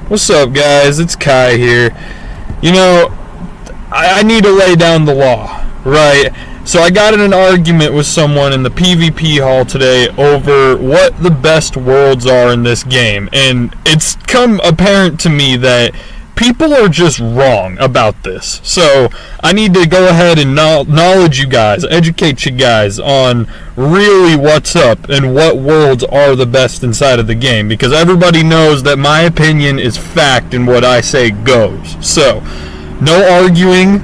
What's up, guys? It's Kai here. You know, I need to lay down the law, right? So I got in an argument with someone in the PvP hall today over what the best worlds are in this game, and it's come apparent to me that people are just wrong about this. So I need to go ahead and knowledge you guys, educate you guys on really what's up and what worlds are the best inside of the game, because everybody knows that my opinion is fact and what I say goes. So no arguing.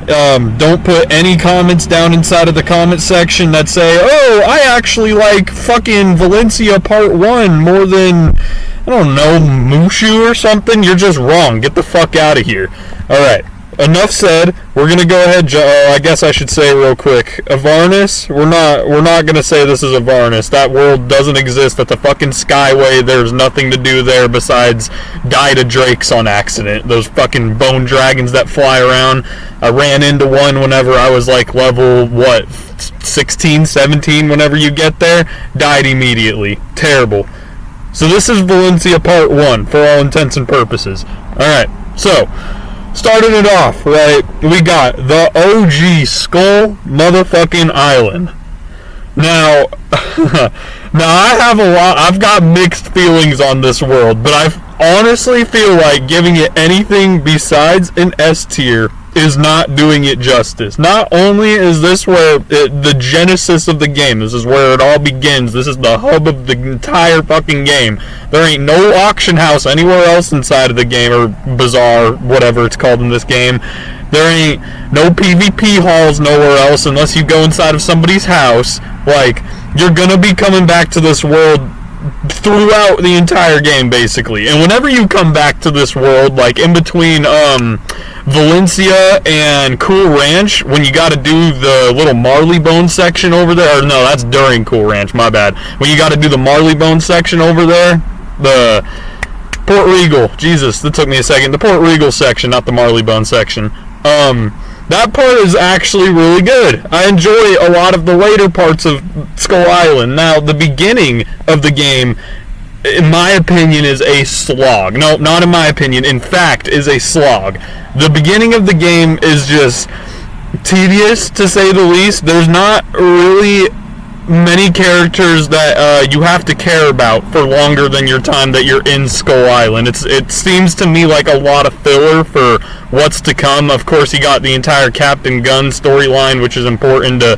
Don't put any comments down inside of the comment section that say, oh, I actually like fucking Valencia Pt.1 more than, I don't know, Mooshu or something. You're just wrong. Get the fuck out of here. Alright, enough said. We're gonna go ahead, I guess I should say real quick, Avernus, we're not gonna say this is Avernus. That world doesn't exist. That's a fucking skyway. There's nothing to do there besides die to drakes on accident. Those fucking bone dragons that fly around. I ran into one whenever I was like level, 16, 17, whenever you get there. Died immediately. Terrible. So this is Valencia Pt.1 for all intents and purposes. Alright, so starting it off, right, we got the OG Skull motherfucking Island. Now, I've got mixed feelings on this world, but I honestly feel like giving it anything besides an S tier is not doing it justice. Not only is this where the genesis of the game, this is where it all begins, this is the hub of the entire fucking game. There ain't no auction house anywhere else inside of the game, or bazaar, whatever it's called in this game. There ain't no PvP halls nowhere else unless you go inside of somebody's house. Like, you're gonna be coming back to this world throughout the entire game, basically. And whenever you come back to this world, like in between Valencia and Cool Ranch, when you gotta do the little Marleybone section over there, or no, that's during Cool Ranch, my bad. When you gotta do the Marleybone section over there, the Port Regal, Jesus, that took me a second, the Port Regal section, not the Marleybone section. That part is actually really good. I enjoy a lot of the later parts of Skull Island. Now, the beginning of the game, in my opinion, is a slog. No, not in my opinion. In fact, is a slog. The beginning of the game is just tedious, to say the least. There's not really many characters that you have to care about for longer than your time that you're in Skull Island. It seems to me like a lot of filler for what's to come. Of course, you got the entire Captain Gunn storyline, which is important to,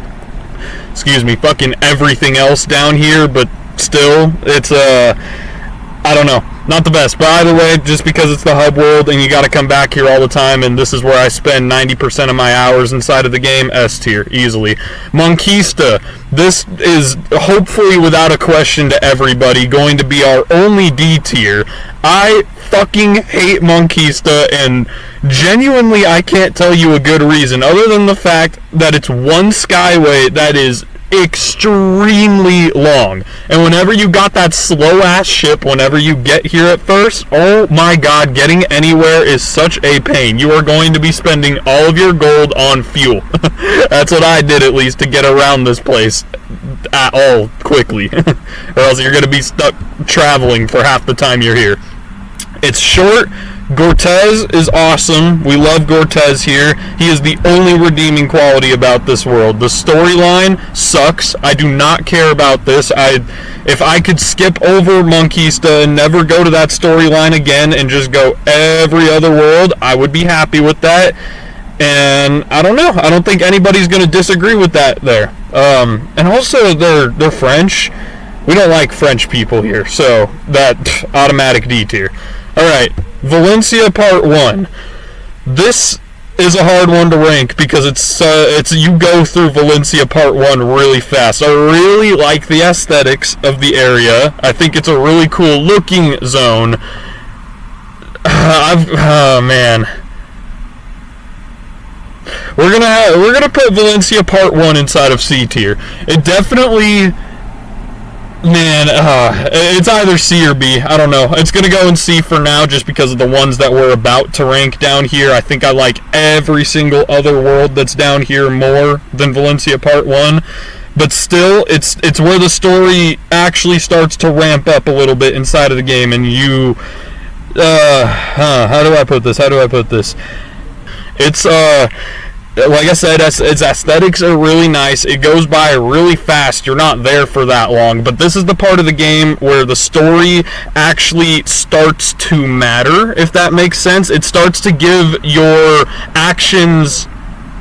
fucking everything else down here, but still, it's, I don't know, not the best. But either way, just because it's the hub world and you gotta come back here all the time, and this is where I spend 90% of my hours inside of the game, S tier, easily. Monqueefsta, this is hopefully without a question to everybody going to be our only D tier. I fucking hate Monqueefsta, and genuinely I can't tell you a good reason other than the fact that it's one skyway that is extremely long, and whenever you got that slow ass ship whenever you get here at first, oh my god, getting anywhere is such a pain. You are going to be spending all of your gold on fuel. That's what I did, at least, to get around this place at all quickly, or else you're going to be stuck traveling for half the time you're here. It's short. Cortez is awesome. We love Cortez here. He is the only redeeming quality about this world. The storyline sucks. I do not care about this. If I could skip over Monqueefsta and never go to that storyline again and just go every other world, I would be happy with that. And I don't know. I don't think anybody's going to disagree with that there. And also, they're French. We don't like French people here, so that automatic D tier. Alright, Valencia Pt.1. This is a hard one to rank because it's you go through Valencia Pt.1 really fast. I really like the aesthetics of the area. I think it's a really cool looking zone. Oh man. We're gonna put Valencia Pt.1 inside of C tier. It definitely, man, it's either C or B. I don't know. It's gonna go in C for now, just because of the ones that we're about to rank down here. I think I like every single other world that's down here more than Valencia Pt.1. But still, it's where the story actually starts to ramp up a little bit inside of the game, and you how do I put this? It's, like I said, its aesthetics are really nice. It goes by really fast. You're not there for that long. But this is the part of the game where the story actually starts to matter, if that makes sense. It starts to give your actions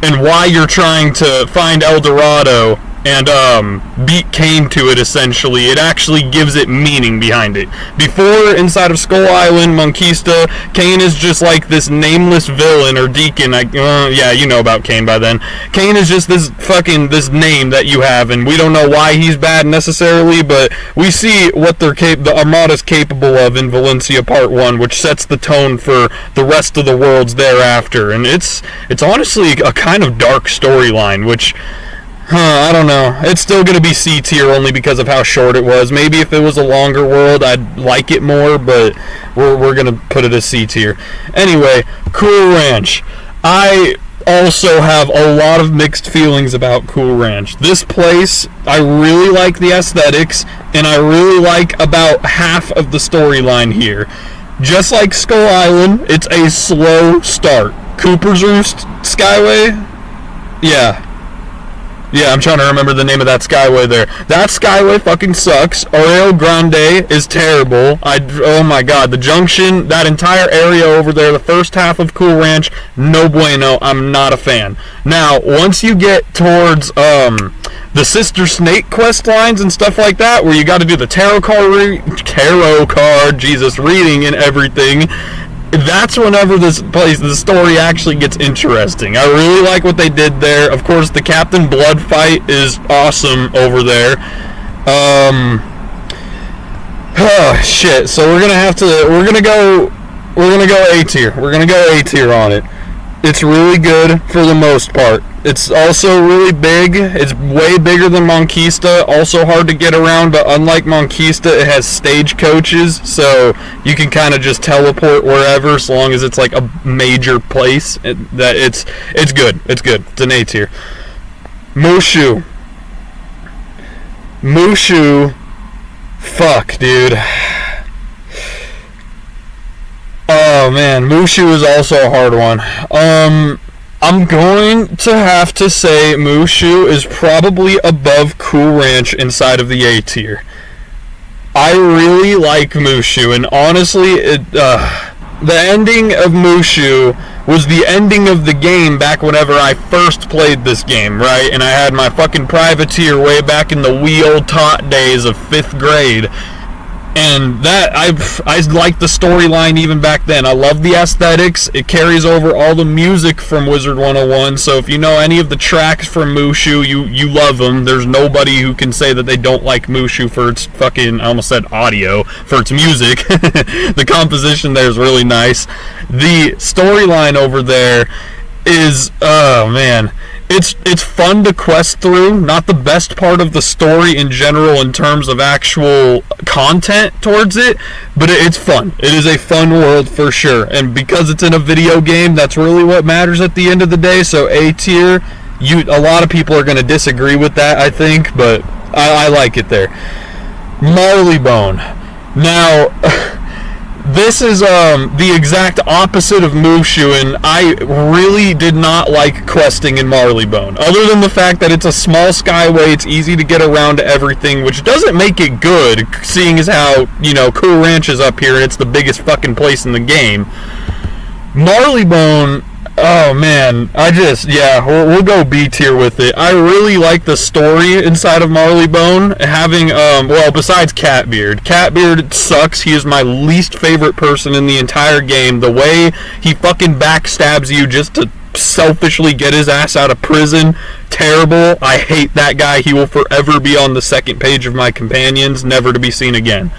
and why you're trying to find El Dorado and beat Cain to it, essentially. It actually gives it meaning behind it. Before, inside of Skull Island, Monqueefsta, Cain is just like this nameless villain or deacon. Yeah, you know about Cain by then. Cain is just this name that you have, and we don't know why he's bad necessarily, but we see what the Armada's capable of in Valencia Pt.1, which sets the tone for the rest of the worlds thereafter. And it's honestly a kind of dark storyline, which... I don't know. It's still going to be C tier only because of how short it was. Maybe if it was a longer world, I'd like it more, but we're going to put it as C tier. Anyway, Cool Ranch. I also have a lot of mixed feelings about Cool Ranch. This place, I really like the aesthetics, and I really like about half of the storyline here. Just like Skull Island, it's a slow start. Cooper's Roost Skyway? Yeah, I'm trying to remember the name of that skyway there. That skyway fucking sucks. Oreo Grande is terrible. Oh my god, the junction, that entire area over there, the first half of Cool Ranch, no bueno. I'm not a fan. Now, once you get towards the Sister Snake quest lines and stuff like that, where you got to do the tarot card, Jesus, reading and everything, that's whenever the story actually gets interesting. I really like what they did there. Of course, the Captain Blood fight is awesome over there. Oh shit. So we're gonna go A tier. We're gonna go A tier on it. It's really good for the most part. It's also really big. It's way bigger than Monqueefsta. Also hard to get around, but unlike Monqueefsta, it has stagecoaches, so you can kind of just teleport wherever, so long as it's like a major place. It's good. It's good. It's an A tier. Mooshu. Fuck, dude. Oh man, Mooshu is also a hard one. I'm going to have to say Mooshu is probably above Cool Ranch inside of the A tier. I really like Mooshu, and honestly, the ending of Mooshu was the ending of the game back whenever I first played this game, right? And I had my fucking privateer way back in the wee old tot days of 5th grade. And that, I liked the storyline even back then. I love the aesthetics. It carries over all the music from Wizard 101. So if you know any of the tracks from Mooshu, you love them. There's nobody who can say that they don't like Mooshu for its fucking, I almost said audio, for its music. The composition there is really nice. The storyline over there is, oh man, it's fun to quest through. Not the best part of the story in general in terms of actual content towards it, but it's fun. It is a fun world for sure, and because it's in a video game, that's really what matters at the end of the day. So A tier. A lot of people are going to disagree with that, I think, but I like it there. Marleybone. Now, this is the exact opposite of Mooshu, and I really did not like questing in Marleybone. Other than the fact that it's a small skyway, it's easy to get around to everything, which doesn't make it good, seeing as how, Cool Ranch is up here and it's the biggest fucking place in the game. Marleybone, oh man, we'll go B tier with it. I really like the story inside of Marleybone, having, besides Catbeard. Catbeard sucks. He is my least favorite person in the entire game. The way he fucking backstabs you just to selfishly get his ass out of prison, terrible. I hate that guy. He will forever be on the second page of my companions, never to be seen again.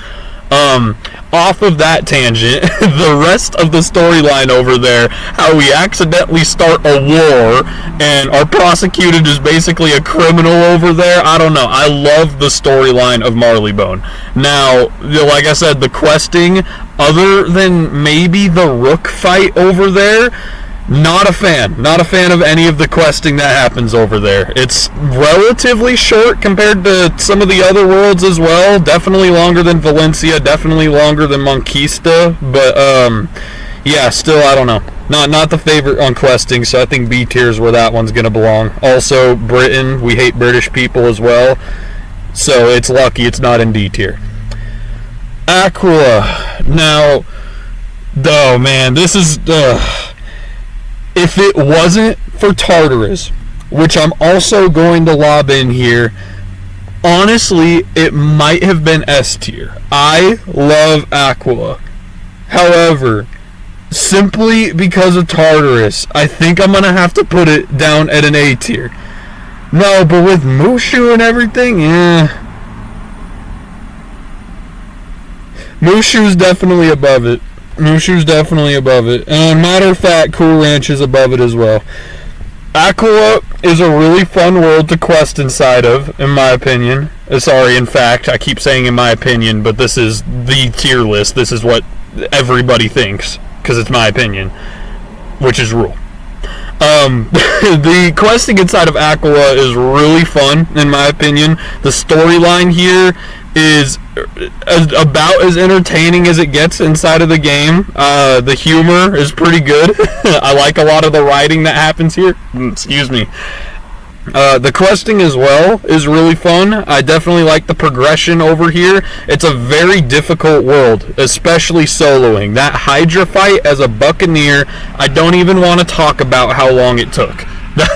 Off of that tangent, the rest of the storyline over there, how we accidentally start a war and are prosecuted as basically a criminal over there, I don't know. I love the storyline of Marleybone. Now, like I said, the questing, other than maybe the Rook fight over there, Not a fan. Not a fan of any of the questing that happens over there. It's relatively short compared to some of the other worlds as well. Definitely longer than Valencia. Definitely longer than Monqueefsta. But, yeah, still, I don't know. Not the favorite on questing, so I think B tier is where that one's going to belong. Also, Britain. We hate British people as well. So it's lucky it's not in D tier. Aquila. Now, oh, man, this is... if it wasn't for Tartarus, which I'm also going to lob in here, honestly, it might have been S tier. I love Aquila. However, simply because of Tartarus, I think I'm going to have to put it down at an A tier. No, but with Mooshu and everything, Mooshu's definitely above it. Mooshu's definitely above it. And matter of fact, Cool Ranch is above it as well. Aquila is a really fun world to quest inside of, in my opinion. Sorry, in fact, I keep saying in my opinion, but this is the tier list. This is what everybody thinks, because it's my opinion, which is rule. The questing inside of Aquila is really fun, in my opinion. The storyline here is about as entertaining as it gets inside of the game. The humor is pretty good. I like a lot of the writing that happens here. Excuse me. The questing as well is really fun. I definitely like the progression over here. It's a very difficult world, especially soloing. That Hydra fight as a Buccaneer, I don't even want to talk about how long it took.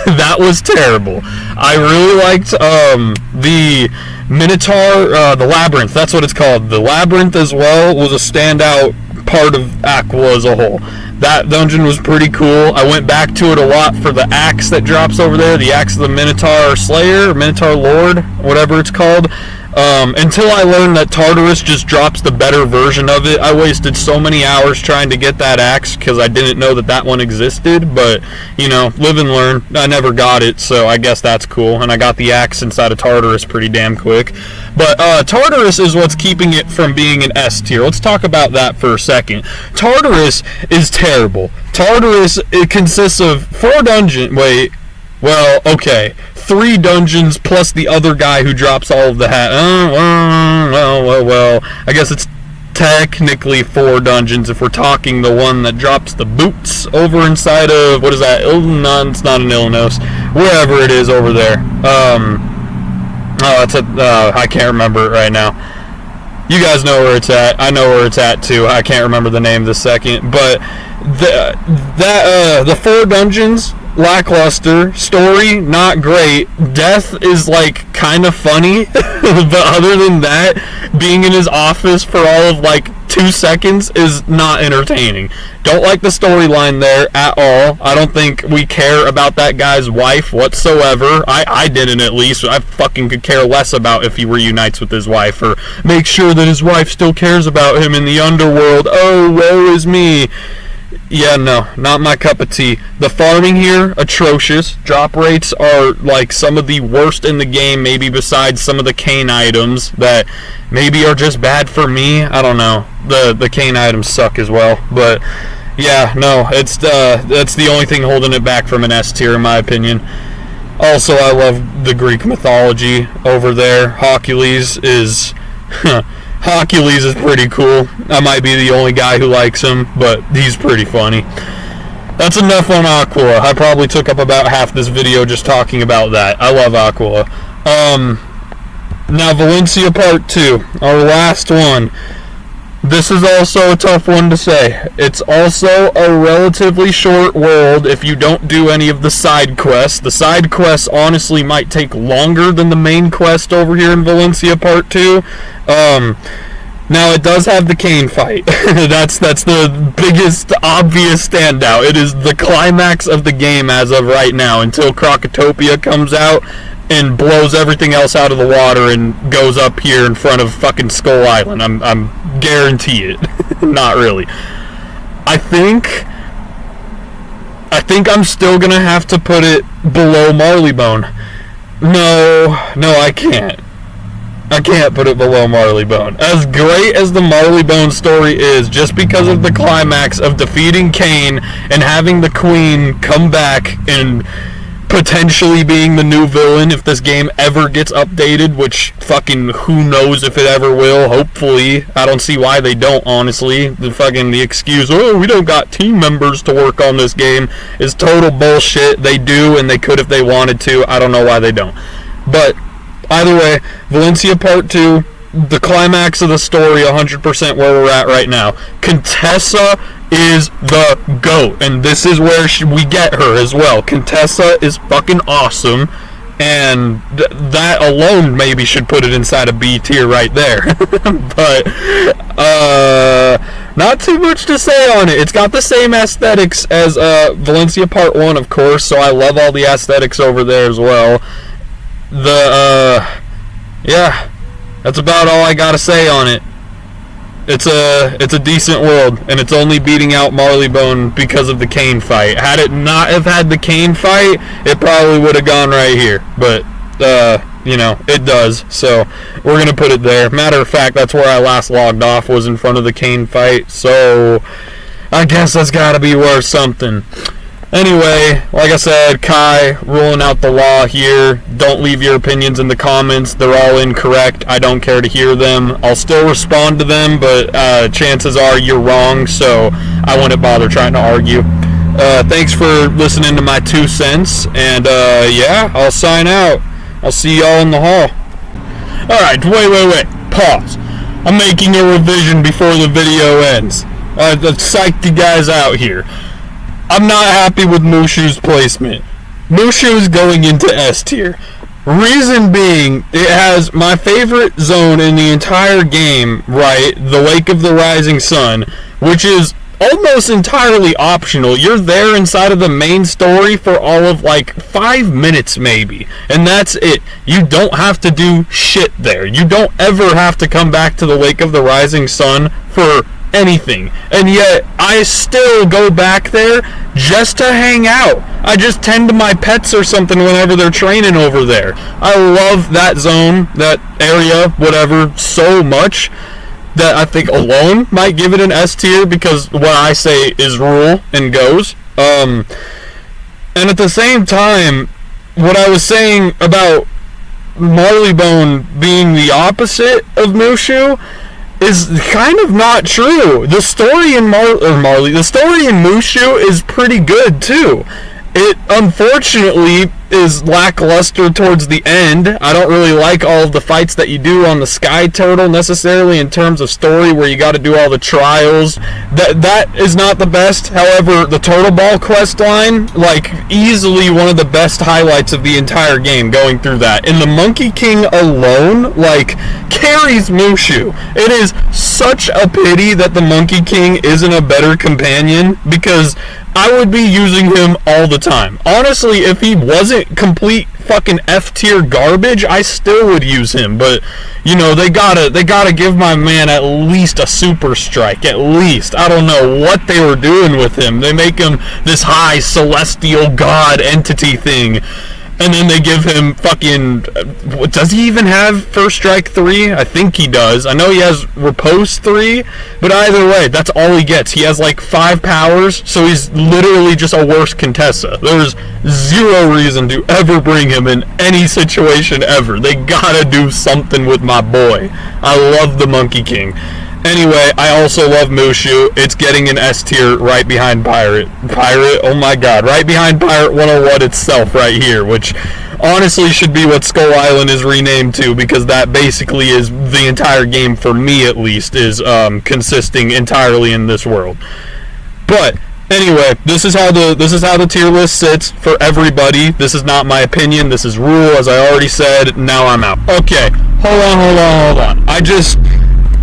That was terrible. I really liked the Minotaur, the Labyrinth, that's what it's called. The Labyrinth as well was a standout part of Aquila as a whole. That dungeon was pretty cool. I went back to it a lot for the axe that drops over there, the axe of the Minotaur Slayer, Minotaur Lord, whatever it's called. Until I learned that Tartarus just drops the better version of it. I wasted so many hours trying to get that axe because I didn't know that one existed, but, you know, live and learn. I never got it, so I guess that's cool, and I got the axe inside of Tartarus pretty damn quick. But Tartarus is what's keeping it from being an S tier. Let's talk about that for a second. Tartarus is terrible. Tartarus, it consists of 4 dungeons. Wait. Well, okay. 3 dungeons plus the other guy who drops all of the hat. Well. I guess it's technically 4 dungeons if we're talking the one that drops the boots over inside of, what is that? No, it's not in Illinois. Wherever it is over there. I can't remember it right now. You guys know where it's at. I know where it's at too. I can't remember the name this second. But the 4 dungeons, lackluster. Story, not great. Death is like kind of funny. But other than that, being in his office for all of like 2 seconds is not entertaining. Don't like the storyline there at all. I don't think we care about that guy's wife whatsoever. I didn't, at least. I fucking could care less about if he reunites with his wife or make sure that his wife still cares about him in the underworld. Oh, woe is me. Yeah, no, not my cup of tea. The farming here, atrocious. Drop rates are like some of the worst in the game, maybe besides some of the cane items that maybe are just bad for me. I don't know. The cane items suck as well. But yeah, no, that's the only thing holding it back from an S tier in my opinion. Also, I love the Greek mythology over there. Hercules is Hercules is pretty cool. I might be the only guy who likes him, but he's pretty funny. That's enough on Aquila. I probably took up about half this video just talking about that. I love Aquila. Now Valencia Part 2, our last one. This is also a tough one to say. It's also a relatively short world if you don't do any of the side quests. The side quests honestly might take longer than the main quest over here in Valencia Part 2. Now it does have the cane fight. That's the biggest obvious standout. It is the climax of the game as of right now until Crocotopia comes out and blows everything else out of the water and goes up here in front of fucking Skull Island. I'm guarantee it. Not really. I think I'm still gonna have to put it below Marleybone. No, I can't. I can't put it below Marleybone. As great as the Marleybone story is, just because of the climax of defeating Cain and having the Queen come back and potentially being the new villain if this game ever gets updated, which fucking who knows if it ever will. Hopefully. I don't see why they don't, honestly. The excuse, oh, we don't got team members to work on this game, is total bullshit. They do, and they could if they wanted to. I don't know why they don't. But either way, Valencia Part 2, the climax of the story, 100% where we're at right now. Contessa is the GOAT, and this is where we get her as well. Contessa is fucking awesome, and that alone maybe should put it inside a B tier right there. But not too much to say on it. It's got the same aesthetics as Valencia Part 1, of course, so I love all the aesthetics over there as well. Yeah, that's about all I gotta say on it. It's a decent world, and it's only beating out Marleybone because of the Cain fight. Had it not have had the Cain fight, it probably would have gone right here. But, it does. So, we're going to put it there. Matter of fact, that's where I last logged off, was in front of the Cain fight. So, I guess that's got to be worth something. Anyway, like I said, Kai ruling out the law here. Don't leave your opinions in the comments. They're all incorrect. I don't care to hear them. I'll still respond to them, but chances are you're wrong, so I wouldn't bother trying to argue. Thanks for listening to my 2 cents, and yeah, I'll sign out. I'll see y'all in the hall. Alright, wait. Pause. I'm making a revision before the video ends. I've psyched you guys out here. I'm not happy with Mooshu's placement. Mooshu's going into S tier. Reason being, it has my favorite zone in the entire game, right? The Lake of the Rising Sun, which is almost entirely optional. You're there inside of the main story for all of 5 minutes maybe, and that's it. You don't have to do shit there. You don't ever have to come back to the Lake of the Rising Sun for anything, and yet I still go back there just to hang out. I just tend to my pets or something whenever they're training over there. I love that zone, that area, whatever, so much that I think alone might give it an S tier, because what I say is rule and goes. And at the same time, what I was saying about Marleybone being the opposite of Mooshu is kind of not true. The story in the story in Mooshu is pretty good too. It unfortunately is lackluster towards the end. I don't really like all of the fights that you do on the Sky Turtle necessarily in terms of story, where you got to do all the trials. That is not the best. However, the Turtle Ball quest line, easily one of the best highlights of the entire game, going through that. And the Monkey King alone, carries Mooshu. It is such a pity that the Monkey King isn't a better companion, because I would be using him all the time. Honestly, if he wasn't complete fucking F tier garbage, I still would use him. But they gotta give my man at least a super strike. At least. I don't know what they were doing with him. They make him this high celestial god entity thing, and then they give him fucking... Does he even have First Strike 3? I think he does. I know he has Repose 3, but either way, that's all he gets. He has 5 powers, so he's literally just a worse Contessa. There's zero reason to ever bring him in any situation ever. They gotta do something with my boy. I love the Monkey King. Anyway, I also love Mooshu. It's getting an S tier right behind Pirate. Oh my god, right behind Pirate 101 itself right here, which honestly should be what Skull Island is renamed to, because that basically is the entire game, for me at least, is consisting entirely in this world. But anyway, this is how the tier list sits for everybody. This is not my opinion. This is rule, as I already said. Now I'm out. Okay, hold on.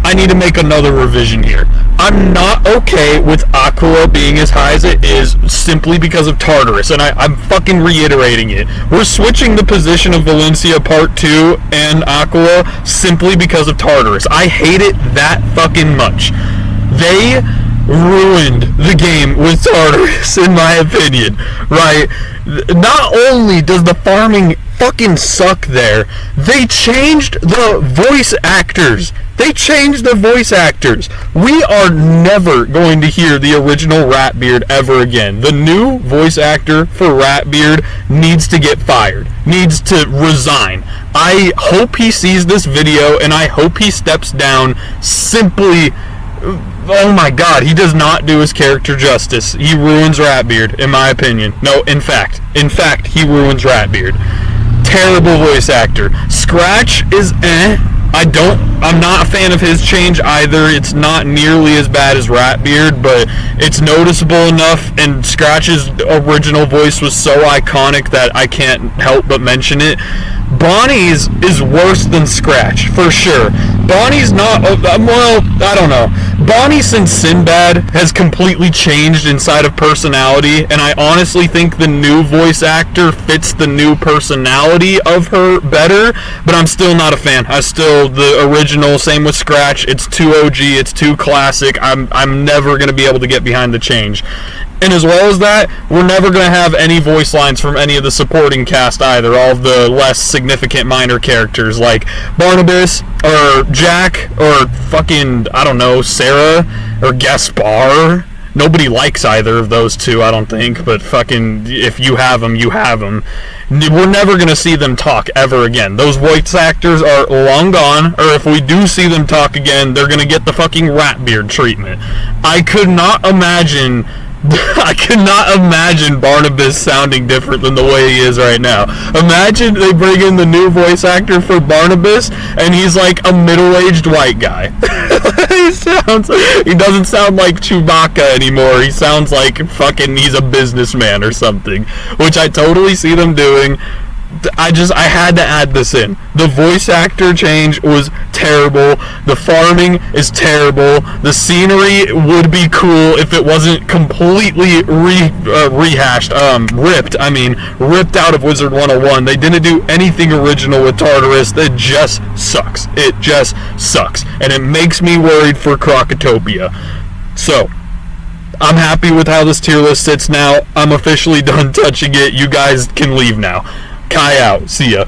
I need to make another revision here. I'm not okay with Aquila being as high as it is simply because of Tartarus, and I'm fucking reiterating it. We're switching the position of Valencia Part 2 and Aquila simply because of Tartarus. I hate it that fucking much. They ruined the game with Tartarus, in my opinion, right? Not only does the farming fucking suck there, they changed the voice actors. We are never going to hear the original Ratbeard ever again. The new voice actor for Ratbeard needs to get fired, needs to resign. I hope he sees this video, and I hope he steps down. Simply, oh my god, he does not do his character justice. He ruins Ratbeard, in my opinion. No, in fact, he ruins Ratbeard. Terrible voice actor. Scratch is I'm not a fan of his change either. It's not nearly as bad as Ratbeard, but it's noticeable enough, and Scratch's original voice was so iconic that I can't help but mention it. Bonnie's is worse than Scratch, for sure. Bonnie's not, well, I don't know. Bonnie, since Sinbad, has completely changed inside of personality, and I honestly think the new voice actor fits the new personality of her better, but I'm still not a fan. The original, same with Scratch, it's too OG, it's too classic. I'm never going to be able to get behind the change. And as well as that, we're never going to have any voice lines from any of the supporting cast either, all of the less significant minor characters like Barnabas, or Jack, or fucking, I don't know, Sarah, or Gaspar. Nobody likes either of those two, I don't think, but fucking, if you have them, you have them. We're never going to see them talk ever again. Those voice actors are long gone, or if we do see them talk again, they're going to get the fucking Ratbeard treatment. I could not imagine Barnabas sounding different than the way he is right now. Imagine they bring in the new voice actor for Barnabas, and he's like a middle-aged white guy. He doesn't sound like Chewbacca anymore. He sounds like fucking he's a businessman or something, which I totally see them doing. I had to add this in. The voice actor change was terrible. The farming is terrible. The scenery would be cool if it wasn't completely ripped out of Wizard 101. They didn't do anything original with Tartarus. It just sucks. And it makes me worried for Crocotopia. So, I'm happy with how this tier list sits now. I'm officially done touching it. You guys can leave now. Kai out. See ya.